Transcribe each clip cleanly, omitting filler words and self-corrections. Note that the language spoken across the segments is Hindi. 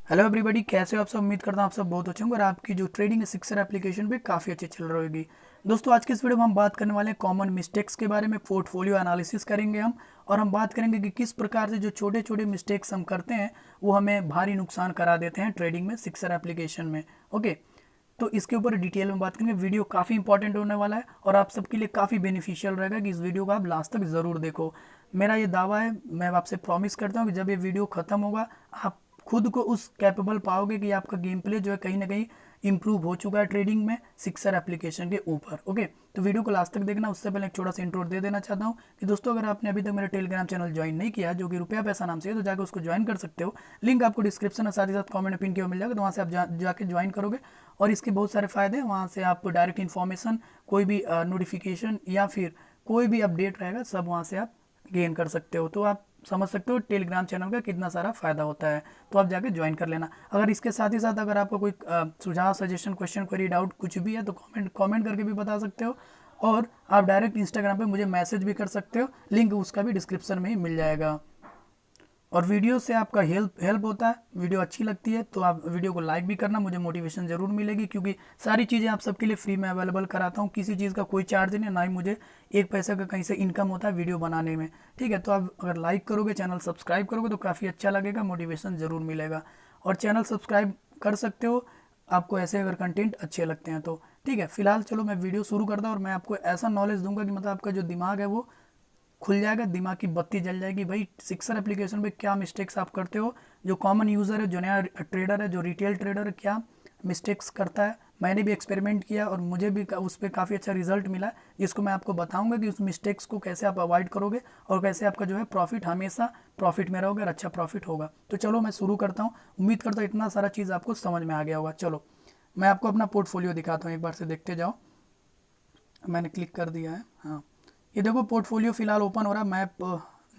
हेलो एवरीबॉडी, कैसे हो आप सब। उम्मीद करता हूँ आप सब बहुत अच्छे होंगे और आपकी जो ट्रेडिंग है सिक्सर एप्लीकेशन पे काफ़ी अच्छी चल रही होगी। दोस्तों, आज के इस वीडियो में हम बात करने वाले हैं कॉमन मिस्टेक्स के बारे में। पोर्टफोलियो एनालिसिस करेंगे हम, और हम बात करेंगे कि किस प्रकार से जो छोटे छोटे मिस्टेक्स हम करते हैं वो हमें भारी नुकसान करा देते हैं ट्रेडिंग में सिक्सर एप्लीकेशन में। ओके, तो इसके ऊपर डिटेल में बात करेंगे। वीडियो काफ़ी इंपॉर्टेंट होने वाला है और आप सबके लिए काफ़ी बेनिफिशियल रहेगा कि इस वीडियो को आप लास्ट तक ज़रूर देखो। मेरा ये दावा है, मैं आपसे प्रॉमिस करता हूँ कि जब ये वीडियो ख़त्म होगा आप खुद को उस कैपेबल पाओगे कि आपका गेम प्ले जो है कहीं ना कहीं इंप्रूव हो चुका है ट्रेडिंग में सिक्सर एप्लीकेशन के ऊपर। ओके, तो वीडियो को लास्ट तक देखना। उससे पहले एक छोटा सा इंट्रो दे देना चाहता हूँ कि दोस्तों, अगर आपने अभी तक मेरा टेलीग्राम चैनल ज्वाइन नहीं किया जो कि रुपया पैसा नाम से है, तो जाकर उसको ज्वाइन कर सकते हो। लिंक आपको डिस्क्रिप्शन और साथ ही साथ कमेंट में पिन किया मिल जाएगा, तो वहाँ से आप जाके ज्वाइन करोगे और इसके बहुत सारे फ़ायदे हैं। वहाँ से आप डायरेक्ट इन्फॉर्मेशन, कोई भी नोटिफिकेशन या फिर कोई भी अपडेट रहेगा, सब वहाँ से आप गेन कर सकते हो। तो आप समझ सकते हो टेलीग्राम चैनल का कितना सारा फ़ायदा होता है, तो आप जाके ज्वाइन कर लेना। अगर इसके साथ ही साथ अगर आपका कोई सुझाव, सजेशन, क्वेश्चन, क्वेरी, डाउट कुछ भी है तो कमेंट करके भी बता सकते हो, और आप डायरेक्ट इंस्टाग्राम पे मुझे मैसेज भी कर सकते हो। लिंक उसका भी डिस्क्रिप्शन में ही मिल जाएगा। और वीडियो से आपका हेल्प होता है, वीडियो अच्छी लगती है तो आप वीडियो को लाइक भी करना, मुझे मोटिवेशन ज़रूर मिलेगी, क्योंकि सारी चीज़ें आप सबके लिए फ्री में अवेलेबल कराता हूँ। किसी चीज़ का कोई चार्ज नहीं है, ना ही मुझे एक पैसे का कहीं से इनकम होता है वीडियो बनाने में। ठीक है, तो आप अगर लाइक करोगे, चैनल सब्सक्राइब करोगे तो काफ़ी अच्छा लगेगा, मोटिवेशन ज़रूर मिलेगा। और चैनल सब्सक्राइब कर सकते हो आपको ऐसे अगर कंटेंट अच्छे लगते हैं तो। ठीक है, फिलहाल चलो मैं वीडियो शुरू करता हूँ और मैं आपको ऐसा नॉलेज दूंगा कि मतलब आपका जो दिमाग है वो खुल जाएगा, दिमाग की बत्ती जल जाएगी। भाई सिक्सर एप्लीकेशन पे क्या मिस्टेक्स आप करते हो, जो कॉमन यूज़र है, जो नया ट्रेडर है, जो रिटेल ट्रेडर है, क्या मिस्टेक्स करता है। मैंने भी एक्सपेरिमेंट किया और मुझे भी उस पर काफ़ी अच्छा रिजल्ट मिला, जिसको मैं आपको बताऊंगा कि उस मिस्टेक्स को कैसे आप अवॉइड करोगे और कैसे आपका जो है प्रॉफिट, हमेशा प्रॉफिट में रहोगे और अच्छा प्रॉफिट होगा। तो चलो मैं शुरू करता हूँ। उम्मीद करता हूँ इतना सारा चीज़ आपको समझ में आ गया होगा। चलो मैं आपको अपना पोर्टफोलियो दिखाता हूँ, एक बार से देखते जाओ। मैंने क्लिक कर दिया है, हाँ। ये देखो पोर्टफोलियो फिलहाल ओपन हो रहा है। मैप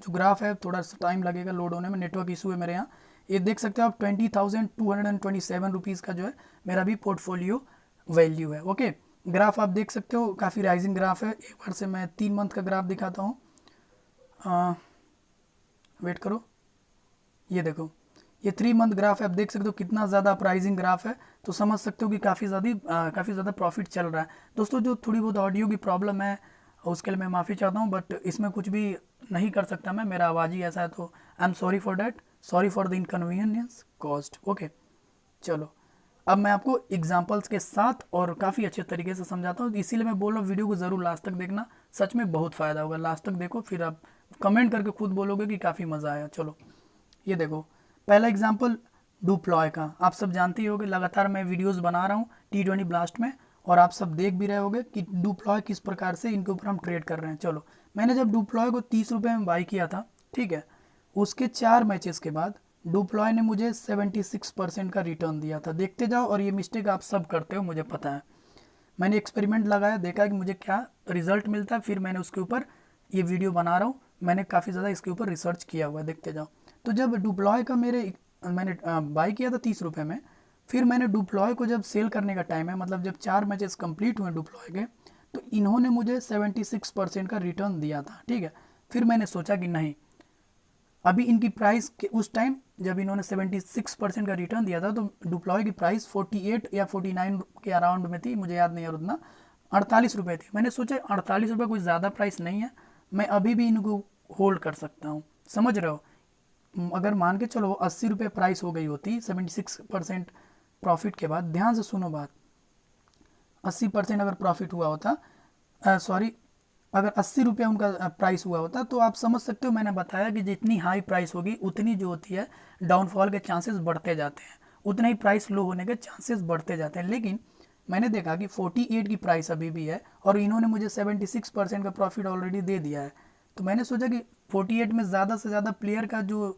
जो ग्राफ है थोड़ा सा टाइम लगेगा लोड होने में, नेटवर्क इशू है मेरे यहाँ। ये देख सकते हो आप 20,227 रुपीज़ का जो है मेरा भी पोर्टफोलियो वैल्यू है। ओके, ग्राफ आप देख सकते हो, काफ़ी राइजिंग ग्राफ है। एक बार से मैं 3 मंथ का ग्राफ दिखाता हूँ। वेट करो, ये देखो, ये 3 मंथ ग्राफ है। आप देख सकते हो कितना ज़्यादा प्राइजिंग ग्राफ है, तो समझ सकते हो कि काफ़ी ज़्यादा प्रॉफिट चल रहा है। दोस्तों, जो थोड़ी बहुत ऑडियो की प्रॉब्लम है उसके लिए मैं माफ़ी चाहता हूँ, बट इसमें कुछ भी नहीं कर सकता मैं, मेरा आवाज़ ही ऐसा है, तो I am sorry for that, sorry for the inconvenience cost. Okay, चलो अब मैं आपको एग्जाम्पल्स के साथ और काफ़ी अच्छे तरीके से समझाता हूँ, इसीलिए मैं बोल रहा हूँ वीडियो को ज़रूर लास्ट तक देखना। सच में बहुत फ़ायदा होगा, लास्ट तक देखो, फिर आप कमेंट करके खुद बोलोगे कि काफ़ी मज़ा आया। चलो ये देखो, पहला एग्जांपल डुप्लॉय का। आप सब जानते ही होंगे, लगातार मैं वीडियोस बना रहा हूँ T20 ब्लास्ट में, और आप सब देख भी रहे होंगे कि डुप्लॉय किस प्रकार से इनके ऊपर हम ट्रेड कर रहे हैं। चलो, मैंने जब डुप्लॉय को 30 रुपये में बाई किया था, ठीक है, उसके 4 मैचेस के बाद डुप्लॉय ने मुझे 76% का रिटर्न दिया था। देखते जाओ, और ये मिस्टेक आप सब करते हो मुझे पता है। मैंने एक्सपेरिमेंट लगाया, देखा कि मुझे क्या रिजल्ट मिलता है, फिर मैंने उसके ऊपर ये वीडियो बना रहा हूँ। मैंने काफ़ी ज़्यादा इसके ऊपर रिसर्च किया हुआ है, देखते जाओ। तो जब डुप्लॉय का मैंने बाई किया था 30 रुपये में, फिर मैंने डुप्लॉय को जब सेल करने का टाइम है, मतलब जब 4 मैचेस कंप्लीट हुए डुप्लॉय के, तो इन्होंने मुझे 76% का रिटर्न दिया था। ठीक है, फिर मैंने सोचा कि नहीं, अभी इनकी प्राइस के उस टाइम जब इन्होंने 76% का रिटर्न दिया था, तो डुप्लॉय की प्राइस 48 या 49 के अराउंड में थी, मुझे याद नहीं है उतना, 48 रुपये थी। मैंने सोचा 48 रुपये कोई ज़्यादा प्राइस नहीं है, मैं अभी भी इनको होल्ड कर सकता हूँ। समझ रहे हो, अगर मान के चलो 80 रुपये प्राइस हो गई होती 76% प्रॉफिट के बाद, ध्यान से सुनो बात, 80% अगर प्रॉफिट हुआ होता, सॉरी, अगर 80 रुपये उनका प्राइस हुआ होता, तो आप समझ सकते हो, मैंने बताया कि जितनी हाई प्राइस होगी उतनी जो होती है डाउनफॉल के चांसेस बढ़ते जाते हैं, उतना ही प्राइस लो होने के चांसेस बढ़ते जाते हैं। लेकिन मैंने देखा कि 48 की प्राइस अभी भी है और इन्होंने मुझे 76% का प्रॉफिट ऑलरेडी दे दिया है। तो मैंने सोचा कि 48 में ज़्यादा से ज़्यादा प्लेयर का जो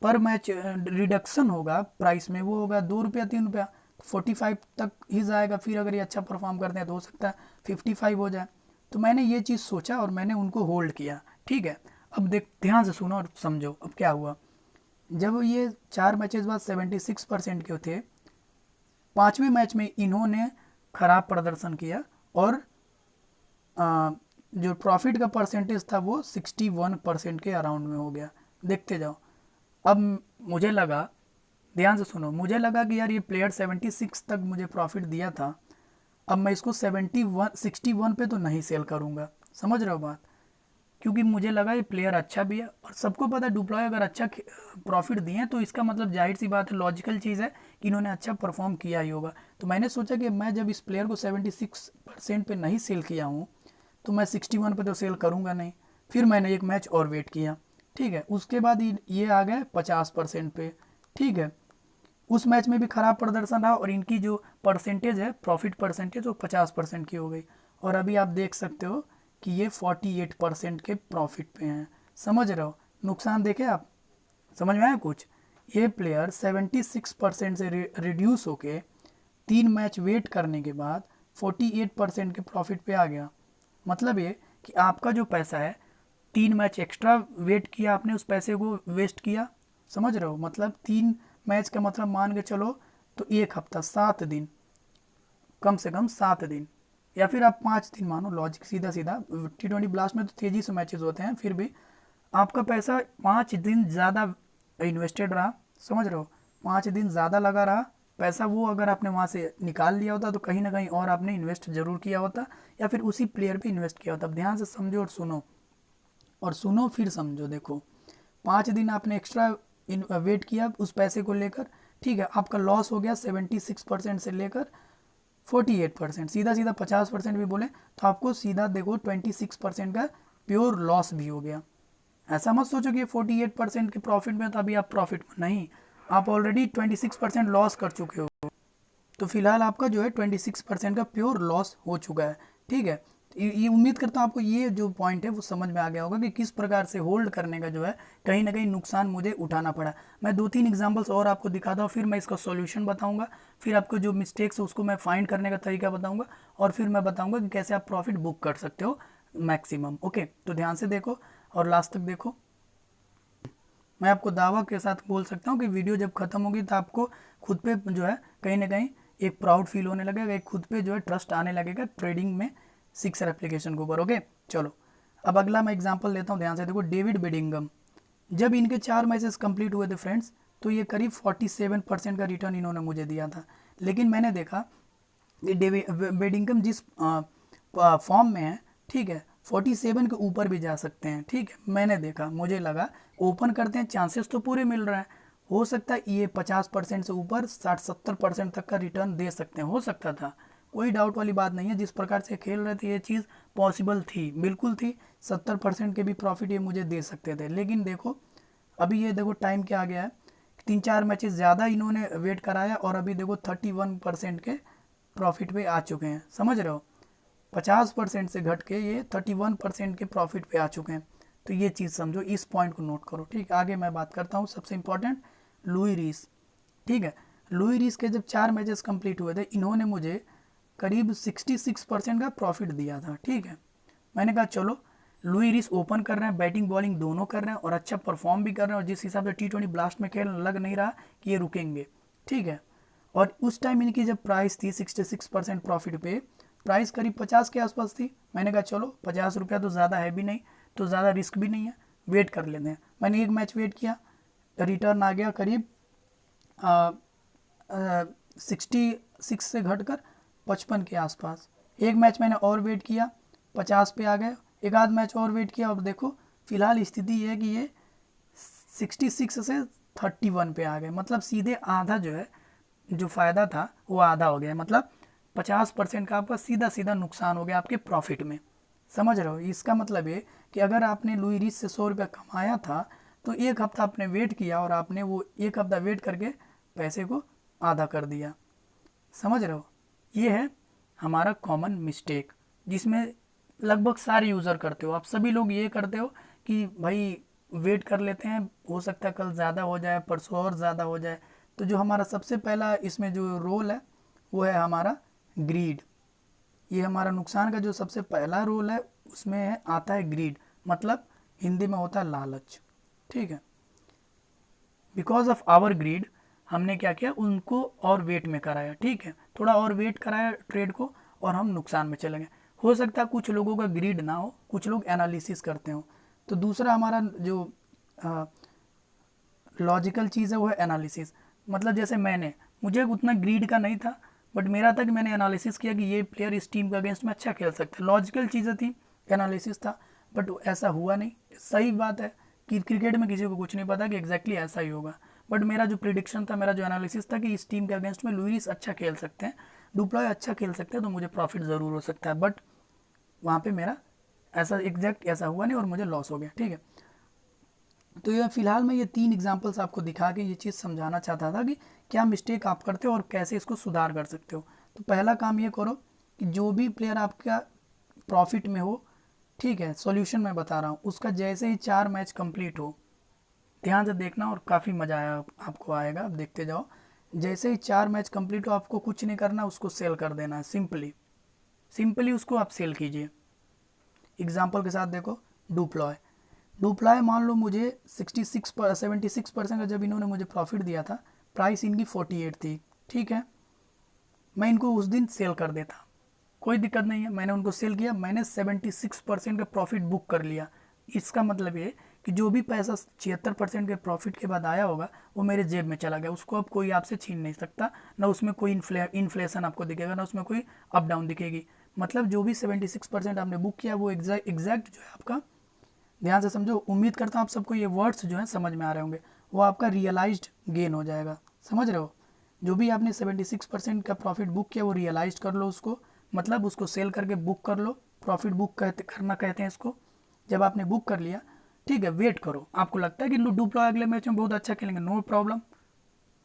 पर मैच रिडक्शन होगा प्राइस में, वो होगा 2 रुपया 3 रुपया, 45 तक ही जाएगा। फिर अगर ये अच्छा परफॉर्म करते हैं तो हो सकता है 55 हो जाए। तो मैंने ये चीज़ सोचा और मैंने उनको होल्ड किया। ठीक है, अब देख, ध्यान से सुनो और समझो अब क्या हुआ। जब ये 4 मैचेस बाद 76% के थे, 5वें मैच में इन्होंने खराब प्रदर्शन किया और जो प्रॉफिट का परसेंटेज था वो 61% के अराउंड में हो गया। देखते जाओ, अब मुझे लगा ध्यान से सुनो, मुझे लगा कि यार ये प्लेयर 76 तक मुझे प्रॉफिट दिया था, अब मैं इसको 61 पे तो नहीं सेल करूँगा। समझ रहे हो बात? क्योंकि मुझे लगा ये प्लेयर अच्छा भी है, और सबको पता है डुप्लॉय अगर अच्छा प्रॉफिट दिए हैं तो इसका मतलब जाहिर सी बात है, लॉजिकल चीज़ है कि इन्होंने अच्छा परफॉर्म किया ही होगा। तो मैंने सोचा कि मैं जब इस प्लेयर को 76% पे नहीं सेल किया हूँ तो मैं 61 पे तो सेल करूँगा नहीं। फिर मैंने एक मैच और वेट किया, ठीक है। उसके बाद ये आ गए 50% पे, ठीक है। उस मैच में भी ख़राब प्रदर्शन रहा और इनकी जो परसेंटेज है, प्रॉफिट परसेंटेज, वो 50% की हो गई। और अभी आप देख सकते हो कि ये 48% के प्रॉफिट पे हैं। समझ रहे हो नुकसान? देखे आप? समझ में आया कुछ? ये प्लेयर 76% से रिड्यूस होके 3 मैच वेट करने के बाद 48% के प्रॉफिट पे आ गया। मतलब ये कि आपका जो पैसा है, 3 मैच एक्स्ट्रा वेट किया आपने, उस पैसे को वेस्ट किया। समझ रहे हो? मतलब 3 मैच का मतलब मान के चलो तो 1 हफ्ता, 7 दिन, कम से कम 7 दिन, या फिर आप 5 दिन मानो, लॉजिक सीधा सीधा। T20 ब्लास्ट में तो तेज़ी से मैचेस होते हैं, फिर भी आपका पैसा 5 दिन ज़्यादा इन्वेस्टेड रहा। समझ रहे हो? 5 दिन ज़्यादा लगा रहा पैसा, वो अगर आपने वहाँ से निकाल लिया होता तो कहीं ना कहीं और आपने इन्वेस्ट ज़रूर किया होता, या फिर उसी प्लेयर पे इन्वेस्ट किया होता। अब ध्यान से समझो और सुनो, और सुनो फिर समझो। देखो, 5 दिन आपने एक्स्ट्रा वेट किया उस पैसे को लेकर, ठीक है। आपका लॉस हो गया 76% से लेकर 48%, सीधा सीधा 50% भी बोले तो आपको सीधा देखो 26% का प्योर लॉस भी हो गया। ऐसा मत सोचो कि 48% के प्रॉफिट में तो अभी आप प्रॉफिट में नहीं, आप ऑलरेडी 26% लॉस कर चुके हो। तो फिलहाल आपका जो है 26% का प्योर लॉस हो चुका है, ठीक है। ये उम्मीद करता हूँ आपको ये जो पॉइंट है वो समझ में आ गया होगा कि किस प्रकार से होल्ड करने का जो है कहीं ना कहीं नुकसान मुझे उठाना पड़ा। मैं 2-3 एग्जांपल्स और आपको दिखाता हूँ, फिर मैं इसका सॉल्यूशन बताऊंगा, फिर आपको जो मिस्टेक्स है उसको मैं फाइंड करने का तरीका बताऊंगा, और फिर मैं बताऊंगा कि कैसे आप प्रॉफिट बुक कर सकते हो मैक्सिमम। ओके, तो ध्यान से देखो और लास्ट तक देखो। मैं आपको दावा के साथ बोल सकता हूँ कि वीडियो जब खत्म होगी तो आपको खुद पे जो है कहीं ना कहीं एक प्राउड फील होने लगेगा, एक खुद पे जो है ट्रस्ट आने लगेगा ट्रेडिंग में, सिक्सर एप्लीकेशन के ऊपर। ओके, चलो अब अगला मैं एग्जांपल लेता हूँ, ध्यान से देखो। डेविड बेडिंगम, जब इनके 4 मैचेस कंप्लीट हुए थे फ्रेंड्स, तो ये करीब 47% का रिटर्न इन्होंने मुझे दिया था। लेकिन मैंने देखा ये बेडिंगम जिस फॉर्म में है, ठीक है, 47 के ऊपर भी जा सकते हैं, ठीक है। मैंने देखा, मुझे लगा ओपन करते हैं, चांसेस तो पूरे मिल रहा है, हो सकता है ये 50% से ऊपर 60-70% तक का रिटर्न दे सकते हैं, हो सकता था, कोई डाउट वाली बात नहीं है। जिस प्रकार से खेल रहे थे ये चीज़ पॉसिबल थी, बिल्कुल थी। 70% के भी प्रॉफिट ये मुझे दे सकते थे। लेकिन देखो अभी ये देखो टाइम क्या आ गया है, 3-4 मैचेस ज़्यादा इन्होंने वेट कराया और अभी देखो 31% के प्रॉफिट पे आ चुके हैं। समझ रहे हो? 50% से घट के ये 31% के प्रॉफिट पे आ चुके हैं। तो ये चीज़ समझो, इस पॉइंट को नोट करो, ठीक। आगे मैं बात करता हूँ, सबसे इंपॉर्टेंट लुई रीस, ठीक है। लुई रीस के जब 4 मैचेस कंप्लीट हुए थे, इन्होंने मुझे करीब 66% का प्रॉफिट दिया था, ठीक है। मैंने कहा चलो, लुई रीस ओपन कर रहे हैं, बैटिंग बॉलिंग दोनों कर रहे हैं और अच्छा परफॉर्म भी कर रहे हैं, और जिस हिसाब से T20 ब्लास्ट में खेल लग नहीं रहा कि ये रुकेंगे, ठीक है। और उस टाइम इनकी जब प्राइस थी 66% प्रॉफिट पे, प्राइस करीब 50 के आसपास थी। मैंने कहा चलो, 50 रुपया तो ज़्यादा है भी नहीं, तो ज़्यादा रिस्क भी नहीं है, वेट कर लेते हैं। मैंने एक मैच वेट किया, रिटर्न आ गया करीब 66 से घटकर 55 के आसपास। एक मैच मैंने और वेट किया, 50 पे आ गए। एक आध मैच और वेट किया और देखो फिलहाल स्थिति ये है कि ये 66 से 31 पे आ गए। मतलब सीधे आधा जो है, जो फ़ायदा था वो आधा हो गया। मतलब 50% का आपका सीधा सीधा नुकसान हो गया आपके प्रॉफिट में। समझ रहे हो? इसका मतलब ये कि अगर आपने लुई रीस से 100 रुपया कमाया था, तो 1 हफ्ता आपने वेट किया और आपने वो 1 हफ्ता वेट करके पैसे को आधा कर दिया। समझ रहे हो? ये है हमारा कॉमन मिस्टेक, जिसमें लगभग सारे यूज़र करते हो। आप सभी लोग ये करते हो कि भाई वेट कर लेते हैं, हो सकता है कल ज़्यादा हो जाए, परसों और ज़्यादा हो जाए। तो जो हमारा सबसे पहला इसमें जो रोल है वो है हमारा ग्रीड। ये हमारा नुकसान का जो सबसे पहला रोल है उसमें है, आता है ग्रीड, मतलब हिंदी में होता है लालच, ठीक है। बिकॉज ऑफ आवर ग्रीड हमने क्या किया, उनको और वेट में कराया, ठीक है, थोड़ा और वेट कराया ट्रेड को, और हम नुकसान में चले गए। हो सकता है कुछ लोगों का ग्रीड ना हो, कुछ लोग एनालिसिस करते हो। तो दूसरा हमारा जो लॉजिकल चीज़ है वो है एनालिसिस। मतलब जैसे मुझे उतना ग्रीड का नहीं था, बट मेरा था कि मैंने एनालिसिस किया कि ये प्लेयर इस टीम के अगेंस्ट में अच्छा खेल सकता है, लॉजिकल चीज़ें थी, एनालिसिस था, बट ऐसा हुआ नहीं। सही बात है कि क्रिकेट में किसी को कुछ नहीं पता कि एग्जैक्टली ऐसा ही होगा, बट मेरा जो प्रिडिक्शन था, मेरा जो एनालिसिस था कि इस टीम के अगेंस्ट में लुइस अच्छा खेल सकते हैं, डुप्लॉय अच्छा खेल सकते हैं, तो मुझे प्रॉफिट ज़रूर हो सकता है, बट वहाँ पे मेरा ऐसा एग्जैक्ट ऐसा हुआ नहीं और मुझे लॉस हो गया। ठीक है, तो ये फिलहाल मैं ये 3 एग्जांपल्स आपको दिखा के ये चीज़ समझाना चाहता था कि क्या मिस्टेक आप करते हो और कैसे इसको सुधार कर सकते हो। तो पहला काम ये करो कि जो भी प्लेयर आपका प्रॉफिट में हो, ठीक है, सॉल्यूशन मैं बता रहा हूँ, उसका जैसे ही 4 मैच कंप्लीट हो, ध्यान से देखना और काफ़ी मज़ा आया आपको आएगा, आप देखते जाओ। जैसे ही 4 मैच कंप्लीट हो, आपको कुछ नहीं करना, उसको सेल कर देना है, सिंपली सिंपली उसको आप सेल कीजिए। एग्जाम्पल के साथ देखो, डुप्लॉय डुप्लॉय मान लो मुझे 76% का जब इन्होंने मुझे प्रॉफिट दिया था, प्राइस इनकी 48 थी, ठीक है, मैं इनको उस दिन सेल कर देता, कोई दिक्कत नहीं है, मैंने उनको सेल किया, मैंने 76% का प्रॉफिट बुक कर लिया। इसका मतलब ये कि जो भी पैसा 76% के प्रॉफिट के बाद आया होगा वो मेरे जेब में चला गया, उसको अब कोई आपसे छीन नहीं सकता, ना उसमें कोई इन्फ्लेशन आपको दिखेगा, ना उसमें कोई अप डाउन दिखेगी। मतलब जो भी 76% आपने बुक किया वो एग्जैक्ट जो है आपका, ध्यान से समझो, उम्मीद करता हूँ आप सबको ये वर्ड्स जो हैं समझ में आ रहे होंगे, वो आपका रियलाइज्ड गेन हो जाएगा, समझ रहे हो। जो भी आपने 76% का प्रॉफिट बुक किया वो रियलाइज कर लो उसको, मतलब उसको सेल करके बुक कर लो, प्रॉफिट बुक करना कहते हैं इसको। जब आपने बुक कर लिया, ठीक है, वेट करो, आपको लगता है कि डुप्लॉय अगले मैच में बहुत अच्छा खेलेंगे, नो प्रॉब्लम,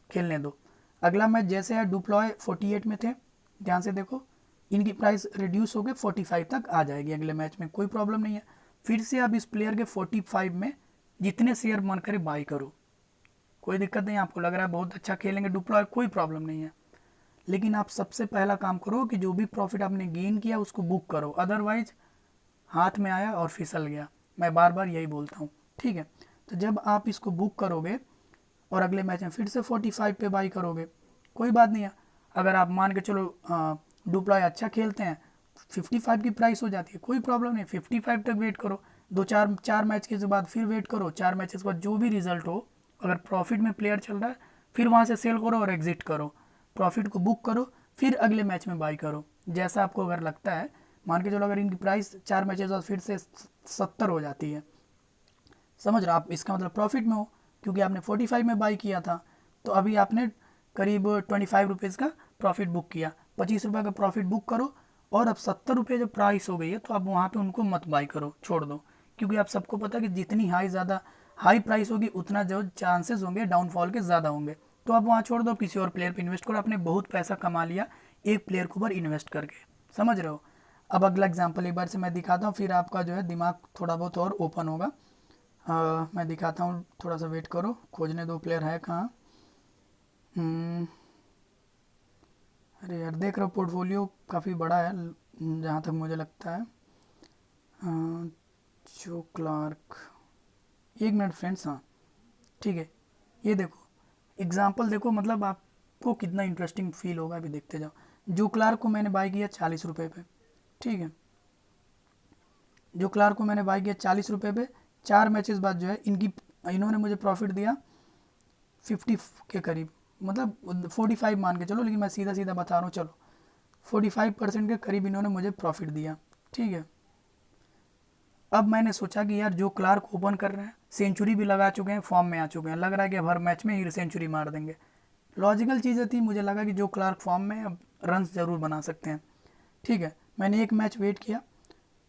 खेलने दो। अगला मैच जैसे है, डुप्लॉय 48 में थे, ध्यान से देखो, इनकी प्राइस रिड्यूस हो गए 45 तक आ जाएगी अगले मैच में, कोई प्रॉब्लम नहीं है। फिर से आप इस प्लेयर के 45 में जितने शेयर मन करे बाई करो, कोई दिक्कत नहीं, आपको लग रहा है बहुत अच्छा खेलेंगे डुप्लॉय, कोई प्रॉब्लम नहीं है। लेकिन आप सबसे पहला काम करो कि जो भी प्रॉफिट आपने गेन किया उसको बुक करो, अदरवाइज हाथ में आया और फिसल गया, मैं बार बार यही बोलता हूँ, ठीक है। तो जब आप इसको बुक करोगे और अगले मैच में फिर से 45 पे बाई करोगे, कोई बात नहीं है। अगर आप मान के चलो डुप्लॉय अच्छा खेलते हैं, 55 की प्राइस हो जाती है, कोई प्रॉब्लम नहीं, 55 तक वेट करो, दो चार चार मैच के बाद फिर वेट करो, 4 मैचेस के बाद जो भी रिजल्ट हो, अगर प्रॉफिट में प्लेयर चल रहा है फिर वहाँ से सेल करो और एग्जिट करो, प्रॉफिट को बुक करो, फिर अगले मैच में बाई करो, जैसा आपको अगर लगता है। मान के चलो अगर इनकी प्राइस 4 मैचेस बाद फिर से 70 हो जाती है, समझ रहे हो आप, इसका मतलब प्रॉफिट में हो, क्योंकि आपने 45 में बाई किया था, तो अभी आपने करीब 25 रुपीज़ का प्रॉफिट बुक किया, 25 रुपये का प्रॉफिट बुक करो, और अब 70 रुपये जब प्राइस हो गई है तो आप वहाँ पे उनको मत बाई करो, छोड़ दो, क्योंकि आप सबको पता है कि जितनी ज़्यादा हाई प्राइस होगी उतना जो चांसेस होंगे डाउनफॉल के ज़्यादा होंगे, तो आप वहाँ छोड़ दो, किसी और प्लेयर पर इन्वेस्ट करो, आपने बहुत पैसा कमा लिया एक प्लेयर के ऊपर इन्वेस्ट करके, समझ रहे हो। अब अगला एग्जाम्पल एक बार से मैं दिखाता हूँ, फिर आपका जो है दिमाग थोड़ा बहुत और ओपन होगा। मैं दिखाता हूँ, थोड़ा सा वेट करो, खोजने दो प्लेयर है कहाँ। अरे यार, देख रहे हो पोर्टफोलियो काफ़ी बड़ा है जहाँ तक मुझे लगता है। जो क्लार्क, एक मिनट फ्रेंड्स, हाँ ठीक है, ये देखो एग्जाम्पल देखो, मतलब आपको कितना इंटरेस्टिंग फील होगा, अभी देखते जाओ। जो क्लार्क को मैंने बाई किया 40 रुपये पे, ठीक है, जो क्लार्क को मैंने बाई किया 40 रुपये पे, 4 मैचेस बाद जो है इन्होंने मुझे प्रॉफिट दिया 50 के करीब, मतलब 45 मान के चलो, लेकिन मैं सीधा सीधा बता रहा हूँ, चलो 45% के करीब इन्होंने मुझे प्रॉफिट दिया, ठीक है। अब मैंने सोचा कि यार जो क्लार्क ओपन कर रहे हैं, सेंचुरी भी लगा चुके हैं, फॉर्म में आ चुके हैं, लग रहा है कि अब हर मैच में ही सेंचुरी मार देंगे, लॉजिकल चीज़ें थी, मुझे लगा कि जो क्लार्क फॉर्म में अब रन्स ज़रूर बना सकते हैं, ठीक है। मैंने एक मैच वेट किया,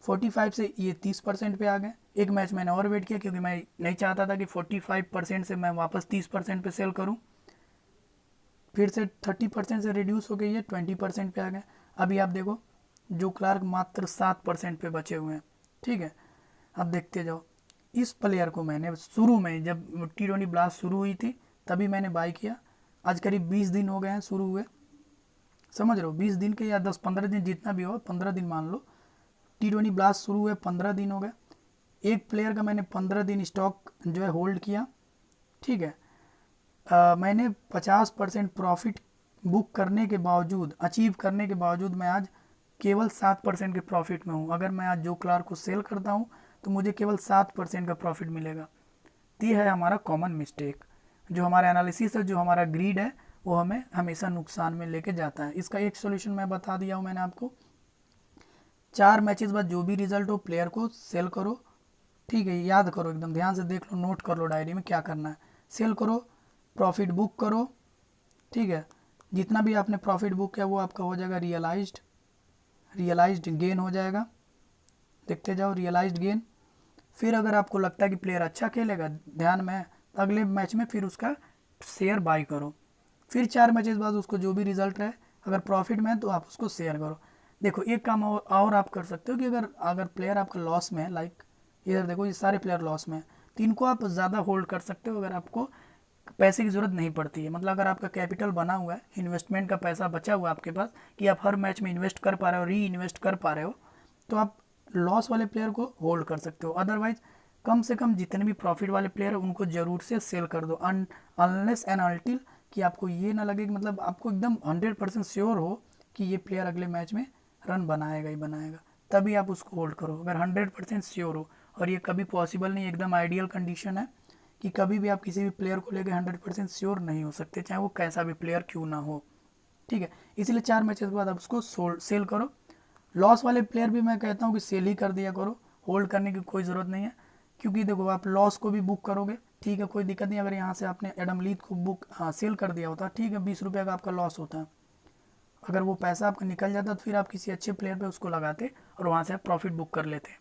45 से ये 30% पे आ गए, एक मैच मैंने और वेट किया, क्योंकि मैं नहीं चाहता था कि 45% से मैं वापस 30% पे सेल करूं, फिर से 30% से रिड्यूस हो गई है, 20% पे आ गए। अभी आप देखो जो क्लार्क मात्र 7% पे बचे हुए हैं, ठीक है। अब देखते जाओ, इस प्लेयर को मैंने शुरू में जब T20 ब्लास्ट शुरू हुई थी तभी मैंने बाई किया, आज करीब 20 दिन हो गए हैं शुरू हुए, समझ रहे हो, 20 दिन के या 10-15 दिन जितना भी हो, 15 दिन मान लो, T20 ब्लास्ट शुरू हुए 15 दिन हो गए, एक प्लेयर का मैंने 15 दिन स्टॉक जो है होल्ड किया, ठीक है। मैंने 50% प्रॉफिट बुक करने के बावजूद, अचीव करने के बावजूद, मैं आज केवल 7% के प्रॉफिट में हूँ। अगर मैं आज जो क्लार्क को सेल करता हूँ तो मुझे केवल 7% का प्रॉफिट मिलेगा, तो ये है हमारा कॉमन मिस्टेक। जो हमारा एनालिसिस है, जो हमारा ग्रीड है, वो हमें हमेशा नुकसान में लेके जाता है। इसका एक सोल्यूशन मैं बता दिया हूँ मैंने आपको। 4 मैचेस बाद जो भी रिजल्ट हो प्लेयर को सेल करो, ठीक है। याद करो, एकदम ध्यान से देख लो, नोट कर लो डायरी में क्या करना है। सेल करो, प्रॉफिट बुक करो, ठीक है। जितना भी आपने प्रॉफिट बुक किया वो आपका हो जाएगा रियलाइज्ड गेन हो जाएगा। देखते जाओ रियलाइज्ड गेन। फिर अगर आपको लगता है कि प्लेयर अच्छा खेलेगा, ध्यान में, तो अगले मैच में फिर उसका शेयर बाई करो। फिर 4 मैचेस बाद उसको जो भी रिजल्ट रहे, अगर प्रॉफिट में है तो आप उसको शेयर करो। देखो एक काम और आप कर सकते हो कि अगर अगर प्लेयर आपका लॉस में है, लाइक इधर देखो ये सारे प्लेयर लॉस में है, तो इनको आप ज़्यादा होल्ड कर सकते हो अगर आपको पैसे की ज़रूरत नहीं पड़ती है। मतलब अगर आपका कैपिटल बना हुआ है, इन्वेस्टमेंट का पैसा बचा हुआ है आपके पास, कि आप हर मैच में इन्वेस्ट कर पा रहे हो, री इन्वेस्ट कर पा रहे हो, तो आप लॉस वाले प्लेयर को होल्ड कर सकते हो। अदरवाइज कम से कम जितने भी प्रॉफिट वाले प्लेयर है उनको ज़रूर से सेल कर दो, अनलेस एंड अनटिल कि आपको ये ना लगे कि मतलब आपको एकदम 100% श्योर हो कि ये प्लेयर अगले मैच में रन बनाएगा ही बनाएगा, तभी आप उसको होल्ड करो। अगर 100% श्योर हो, और ये कभी पॉसिबल नहीं, एकदम आइडियल कंडीशन है कि कभी भी आप किसी भी प्लेयर को लेकर 100% श्योर नहीं हो सकते, चाहे वो कैसा भी प्लेयर क्यों ना हो, ठीक है। इसलिए 4 मैचेस के बाद आप उसको सेल करो। लॉस वाले प्लेयर भी मैं कहता हूँ कि सेल ही कर दिया करो, होल्ड करने की कोई ज़रूरत नहीं है। क्योंकि देखो आप लॉस को भी बुक करोगे, ठीक है, कोई दिक्कत नहीं। अगर यहाँ से आपने एडम लीथ को सेल कर दिया होता, ठीक है, 20 रुपये का आपका लॉस होता है, अगर वो पैसा आपका निकल जाता तो फिर आप किसी अच्छे प्लेयर पे उसको लगाते और वहाँ से आप प्रॉफिट बुक कर लेते।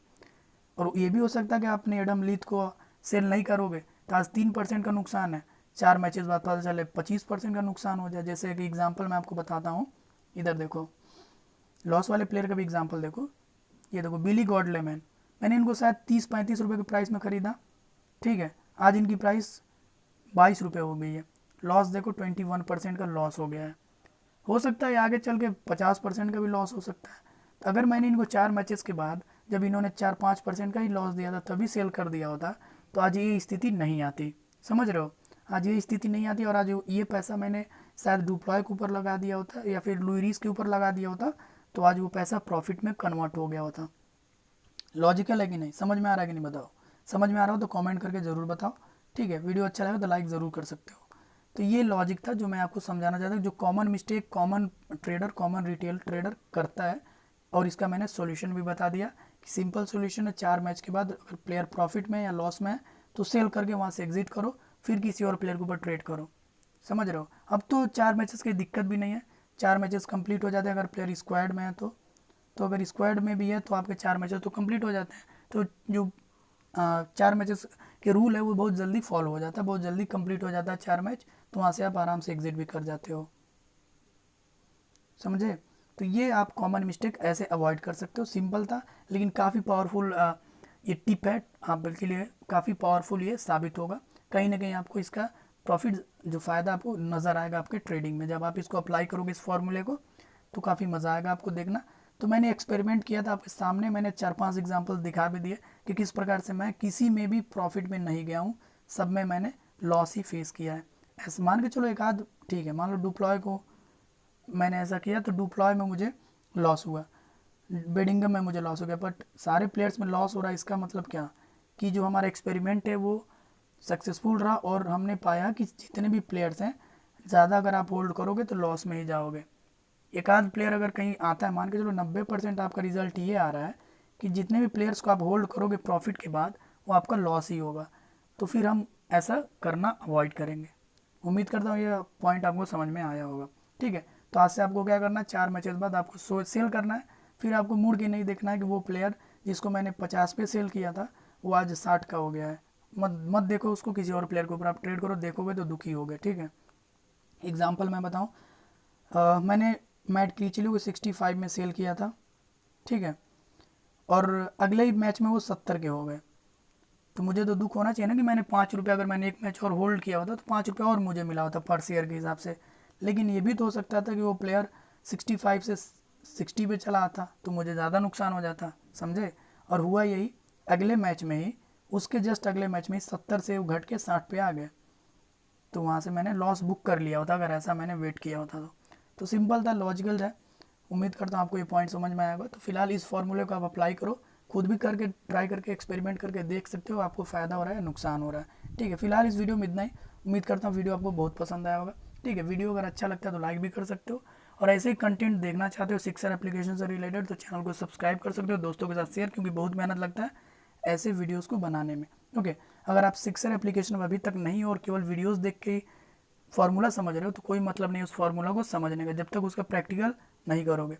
और ये भी हो सकता है कि आपने एडम लीथ को सेल नहीं करोगे तो आज 3% का नुकसान है, 4 मैचेस बाद पता चले 25% का नुकसान हो जाए। जैसे कि एग्जांपल मैं आपको बताता हूँ, इधर देखो लॉस वाले प्लेयर का भी एग्जांपल देखो। ये देखो बिली गॉडलेमैन, मैंने इनको शायद 30-35 रुपये के प्राइस में ख़रीदा, ठीक है, आज इनकी प्राइस 22 रुपये हो गई है। लॉस देखो 21% का लॉस हो गया है। हो सकता है आगे चल के 50% का भी लॉस हो सकता है। तो अगर मैंने इनको 4 मैचेस के बाद, जब इन्होंने 4-5% का ही लॉस दिया था तभी सेल कर दिया होता, तो आज ये स्थिति नहीं आती। समझ रहे हो, आज ये स्थिति नहीं आती। और आज ये पैसा मैंने शायद डुप्लॉय के ऊपर लगा दिया होता या फिर लुइस के ऊपर लगा दिया होता, तो आज वो पैसा प्रॉफिट में कन्वर्ट हो गया होता। लॉजिकल है कि नहीं, समझ में आ रहा है कि नहीं, बताओ। समझ में आ रहा हो तो कमेंट करके ज़रूर बताओ, ठीक है। वीडियो अच्छा लगा तो लाइक ज़रूर कर सकते हो। तो ये लॉजिक था जो मैं आपको समझाना चाहता हूँ, जो common mistake common trader, common retail trader करता है। और इसका मैंने सॉल्यूशन भी बता दिया कि सिंपल सॉल्यूशन है, 4 मैच के बाद अगर प्लेयर प्रॉफिट में या लॉस में है तो सेल करके वहाँ से एग्जिट करो, फिर किसी और प्लेयर के ऊपर ट्रेड करो। समझ रहे हो, अब तो 4 मैचेस की दिक्कत भी नहीं है, 4 मैचेस कंप्लीट हो जाते हैं अगर प्लेयर स्क्वाड में है तो अगर स्क्वाड में भी है तो आपके 4 मैचेस तो कंप्लीट हो जाते हैं। तो जो 4 मैचेस के रूल है वो बहुत जल्दी फॉलो हो जाता है, बहुत जल्दी कंप्लीट हो जाता है 4 मैच, तो वहाँ से आप आराम से एग्जिट भी कर जाते हो। समझे, तो ये आप कॉमन मिस्टेक ऐसे अवॉइड कर सकते हो। सिंपल था लेकिन काफ़ी पावरफुल ये टिप है आप के लिए, काफ़ी पावरफुल ये साबित होगा। कहीं ना कहीं आपको इसका प्रॉफिट जो फ़ायदा आपको नज़र आएगा आपके ट्रेडिंग में, जब आप इसको अप्लाई करोगे इस फॉर्मूले को तो काफ़ी मज़ा आएगा आपको देखना। तो मैंने एक्सपेरिमेंट किया था आपके सामने, मैंने 4-5 एग्जांपल दिखा भी दिए कि किस प्रकार से मैं किसी में भी प्रॉफिट में नहीं गया हूँ, सब में मैंने लॉस ही फेस किया है। ऐसे मान के चलो एक आध, ठीक है, मान लो डुप्लॉय को मैंने ऐसा किया तो डुप्लॉय में मुझे लॉस हुआ, बेडिंगम में मुझे लॉस हो गया, बट सारे प्लेयर्स में लॉस हो रहा है। इसका मतलब क्या कि जो हमारा एक्सपेरिमेंट है वो सक्सेसफुल रहा और हमने पाया कि जितने भी प्लेयर्स हैं, ज़्यादा अगर आप होल्ड करोगे तो लॉस में ही जाओगे। एक आध प्लेयर अगर कहीं आता है, मान के चलो 90% आपका रिजल्ट ये आ रहा है कि जितने भी प्लेयर्स को आप होल्ड करोगे प्रॉफिट के बाद वो आपका लॉस ही होगा, तो फिर हम ऐसा करना अवॉइड करेंगे। उम्मीद करता हूँ ये पॉइंट आपको समझ में आया होगा, ठीक है। तो आज से आपको क्या करना है, 4 मैचेस बाद आपको सेल करना है। फिर आपको मुड़ के नहीं देखना है कि वो प्लेयर जिसको मैंने 50 पे सेल किया था वो आज 60 का हो गया है। मत मत देखो उसको, किसी और प्लेयर के ऊपर आप ट्रेड करो, देखोगे तो दुखी होगे, ठीक है। एग्जाम्पल मैं बताऊँ, मैंने मैट क्लीचली को 65 में सेल किया था, ठीक है, और अगले ही मैच में वो 70 के हो गए। तो मुझे तो दुख होना चाहिए ना कि मैंने 5 रुपये, अगर मैंने एक मैच और होल्ड किया होता तो 5 रुपये और मुझे मिला होता पर शेयर के हिसाब से। लेकिन ये भी तो हो सकता था कि वो प्लेयर 65 से 60 पे चला आता तो मुझे ज़्यादा नुकसान हो जाता, समझे। और हुआ यही, अगले मैच में ही, उसके जस्ट अगले मैच में ही 70 से वो घट के 60 पे आ गए, तो वहाँ से मैंने लॉस बुक कर लिया होता अगर ऐसा मैंने वेट किया होता तो सिंपल था, लॉजिकल है। उम्मीद करता हूँ आपको ये पॉइंट समझ में आएगा। तो फिलहाल इस फॉर्मूले को आप अप्लाई करो, खुद भी करके ट्राई करके एक्सपेरिमेंट करके देख सकते हो आपको फ़ायदा हो रहा है या नुकसान हो रहा है, ठीक है। फिलहाल इस वीडियो में इतना ही। उम्मीद करता हूँ वीडियो आपको बहुत पसंद आया होगा। ठीक है, वीडियो अगर अच्छा लगता है तो लाइक भी कर सकते हो, और ऐसे ही कंटेंट देखना चाहते हो सिक्सर एप्लीकेशन से रिलेटेड तो चैनल को सब्सक्राइब कर सकते हो, दोस्तों के साथ शेयर, क्योंकि बहुत मेहनत लगता है ऐसे वीडियोस को बनाने में। ओके, अगर आप सिक्सर एप्लीकेशन में अभी तक नहीं हो और केवल वीडियोस देख के फार्मूला समझ रहे हो तो कोई मतलब नहीं उस फार्मूला को समझने का जब तक उसका प्रैक्टिकल नहीं करोगे।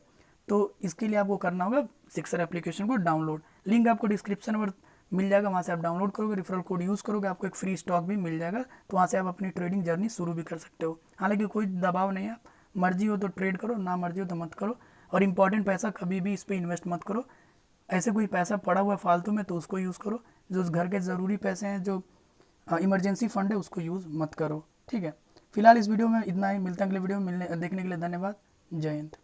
तो इसके लिए आपको करना होगा सिक्सर एप्लीकेशन को डाउनलोड, लिंक आपको डिस्क्रिप्शन में मिल जाएगा, वहाँ से आप डाउनलोड करोगे, रेफरल कोड यूज़ करोगे, आपको एक फ्री स्टॉक भी मिल जाएगा, तो वहाँ से आप अपनी ट्रेडिंग जर्नी शुरू भी कर सकते हो। हालांकि कोई दबाव नहीं है, मर्जी हो तो ट्रेड करो, ना मर्जी हो तो मत करो, और इंपॉर्टेंट पैसा कभी भी इस पर इन्वेस्ट मत करो। ऐसे कोई पैसा पड़ा हुआ है फालतू में तो उसको यूज़ करो, जो उस घर के ज़रूरी पैसे हैं, जो इमरजेंसी फंड है, उसको यूज़ मत करो। ठीक है, फिलहाल इस वीडियो में इतना ही, मिलते हैं अगले वीडियो में, मिलने देखने के लिए धन्यवाद। जय हिंद।